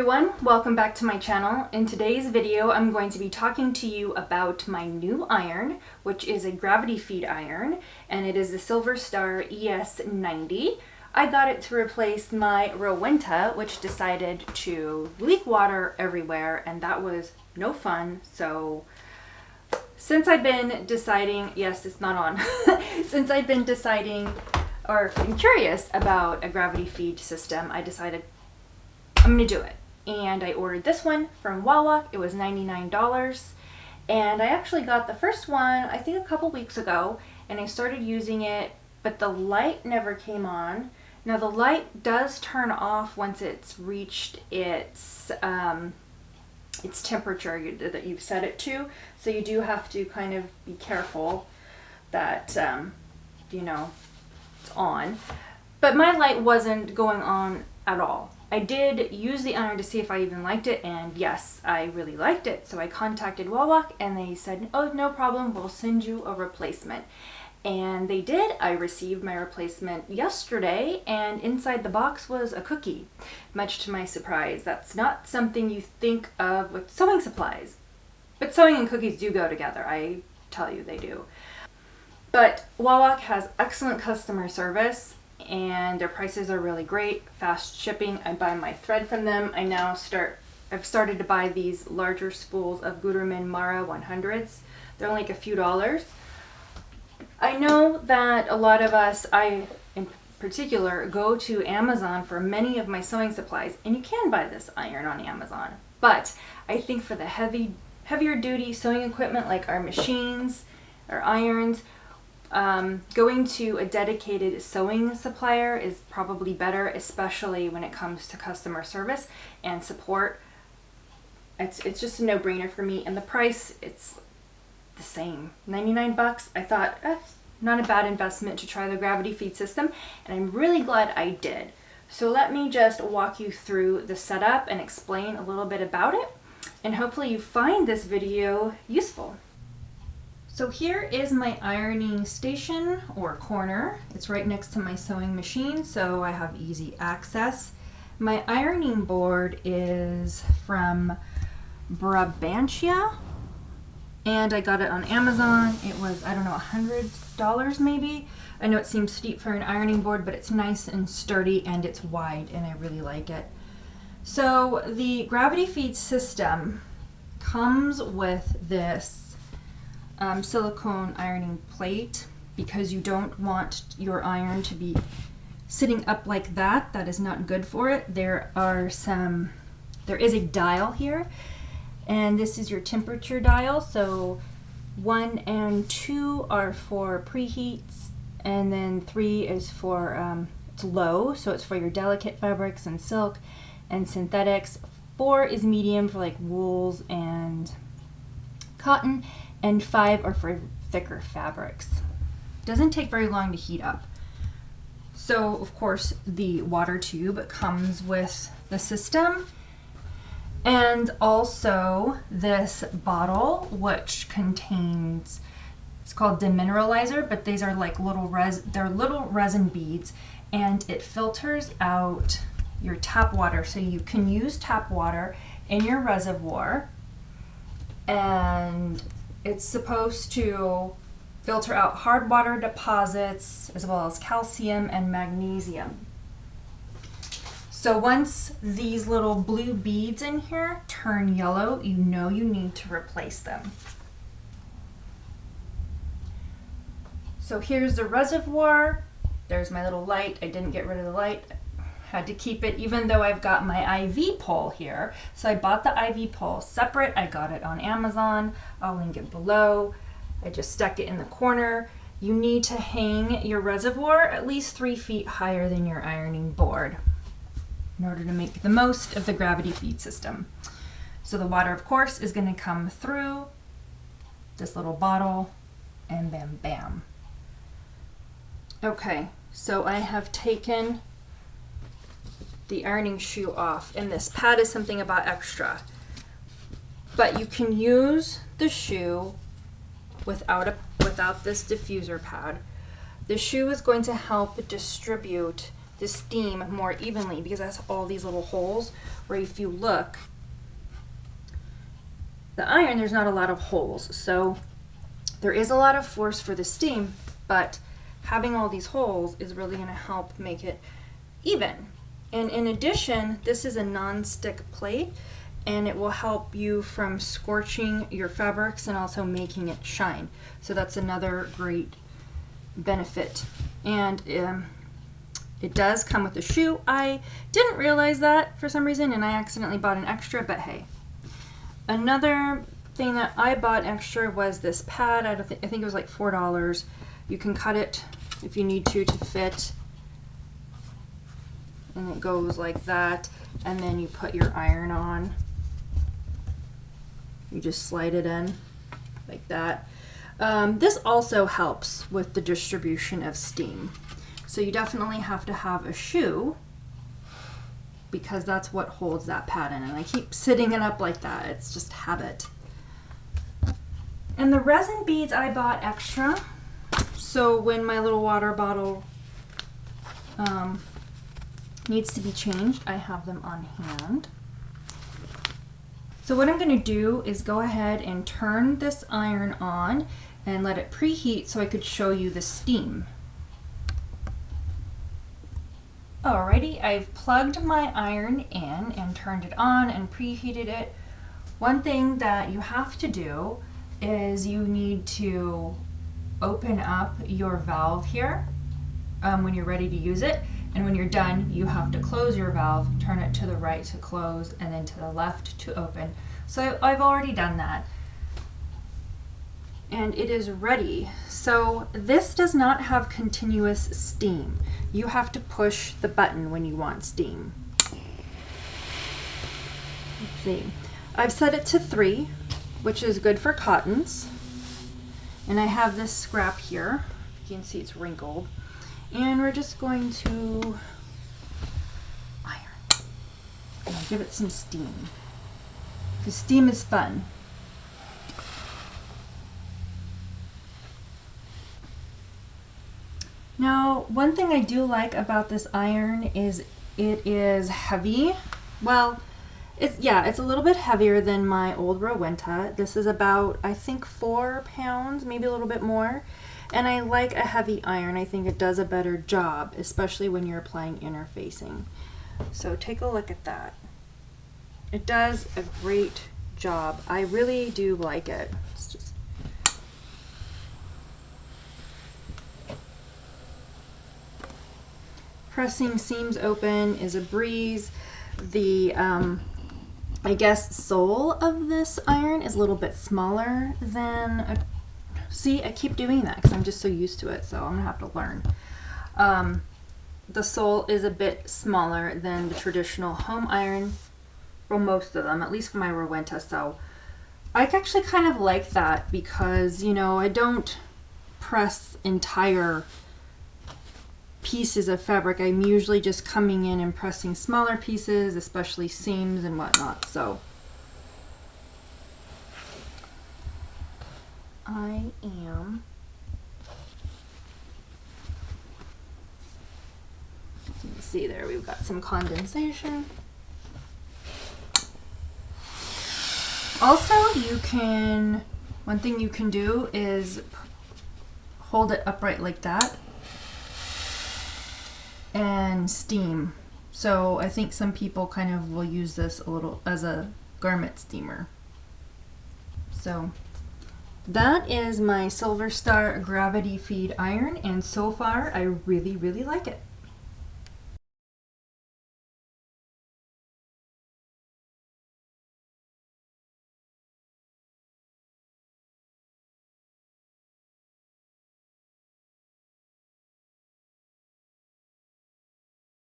everyone, welcome back to my channel. In today's video I'm going to be talking to you about my new iron, which is a gravity feed iron, and it is the Silverstar ES-90. I got it to replace my Rowenta, which decided to leak water everywhere, and that was no fun. So since I've been deciding, yes, it's not on, since I've been deciding or curious about a gravity feed system, I decided I'm gonna do it. And I ordered this one from Wawa. It was $99. And I actually got the first one, I think a couple weeks ago, and I started using it, but the light never came on. Now the light does turn off once it's reached its temperature that you've set it to. So you do have to kind of be careful that, you know, it's on. But my light wasn't going on at all. I did use the iron to see if I even liked it, and yes, I really liked it. So I contacted Wawa and they said, oh, no problem, we'll send you a replacement. And they did. I received my replacement yesterday, and inside the box was a cookie, much to my surprise. That's not something you think of with sewing supplies. But sewing and cookies do go together, I tell you they do. But Wawa has excellent customer service, and their prices are really great. Fast shipping. I buy my thread from them. I've started to buy these larger spools of Gutermann Mara 100s. They're only like a few dollars. I know that a lot of us, I in particular, go to Amazon for many of my sewing supplies, and you can buy this iron on Amazon. But I think for the heavier duty sewing equipment like our machines, our irons, going to a dedicated sewing supplier is probably better, especially when it comes to customer service and support. It's just a no-brainer for me, and the price, it's the same, 99 bucks. I thought not a bad investment to try the gravity feed system, and I'm really glad I did. So let me just walk you through the setup and explain a little bit about it, and hopefully you find this video useful. So here is my ironing station or corner. It's right next to my sewing machine, so I have easy access. My ironing board is from Brabantia, and I got it on Amazon. It was, I don't know, $100 maybe. I know it seems steep for an ironing board, but it's nice and sturdy, and it's wide, and I really like it. So the gravity feed system comes with this silicone ironing plate, because you don't want your iron to be sitting up like that. That is not good for it. There is a dial here, and this is your temperature dial. So 1 and 2 are for preheats, and then 3 is for it's low, so it's for your delicate fabrics and silk and synthetics. 4 is medium for like wools and cotton, and 5 are for thicker fabrics. Doesn't take very long to heat up. So of course the water tube comes with the system, and also this bottle, which contains, it's called demineralizer, but these are like little resin beads, and it filters out your tap water, so you can use tap water in your reservoir, and it's supposed to filter out hard water deposits as well as calcium and magnesium. So once these little blue beads in here turn yellow, you know you need to replace them. So here's the reservoir. There's my little light. I didn't get rid of the light. Had to keep it, even though I've got my IV pole here. So I bought the IV pole separate. I got it on Amazon. I'll link it below. I just stuck it in the corner. You need to hang your reservoir at least 3 feet higher than your ironing board in order to make the most of the gravity feed system. So the water, of course, is going to come through this little bottle, and bam, bam. Okay, so I have taken the ironing shoe off, and this pad is something about extra, but you can use the shoe without this diffuser pad. The shoe is going to help distribute the steam more evenly because it has all these little holes where if you look, the iron, there's not a lot of holes. So there is a lot of force for the steam, but having all these holes is really going to help make it even. And in addition, this is a non-stick plate, and it will help you from scorching your fabrics and also making it shine. So that's another great benefit. And it does come with a shoe. I didn't realize that for some reason, and I accidentally bought an extra, but hey. Another thing that I bought extra was this pad. I think it was like $4. You can cut it if you need to fit. And it goes like that, and then you put your iron on. You just slide it in like that. This also helps with the distribution of steam. So you definitely have to have a shoe because that's what holds that pad in. And I keep sitting it up like that. It's just habit. And the resin beads I bought extra. So when my little water bottle needs to be changed, I have them on hand. So what I'm going to do is go ahead and turn this iron on and let it preheat so I could show you the steam. Alrighty, I've plugged my iron in and turned it on and preheated it. One thing that you have to do is you need to open up your valve here when you're ready to use it. And when you're done, you have to close your valve, turn it to the right to close, and then to the left to open. So I've already done that. And it is ready. So this does not have continuous steam. You have to push the button when you want steam. Let's see. I've set it to 3, which is good for cottons. And I have this scrap here. You can see it's wrinkled. And we're just going to iron and give it some steam. Because steam is fun. Now, one thing I do like about this iron is it is heavy. Well, it's a little bit heavier than my old Rowenta. This is about, I think, 4 pounds, maybe a little bit more. And I like a heavy iron. I think it does a better job, especially when you're applying interfacing. So take a look at that. It does a great job. I really do like it. It's just pressing seams open is a breeze. The I guess sole of this iron is a little bit smaller than a see, I keep doing that because I'm just so used to it, so I'm gonna have to learn. The sole is a bit smaller than the traditional home iron, well, most of them, at least for my Rowenta, so I actually kind of like that because, you know, I don't press entire pieces of fabric. I'm usually just coming in and pressing smaller pieces, especially seams and whatnot, so I am you can see there we've got some condensation. Also, one thing you can do is hold it upright like that and steam. So I think some people kind of will use this a little as a garment steamer. So that is my Silverstar gravity feed iron, and so far I really, really like it.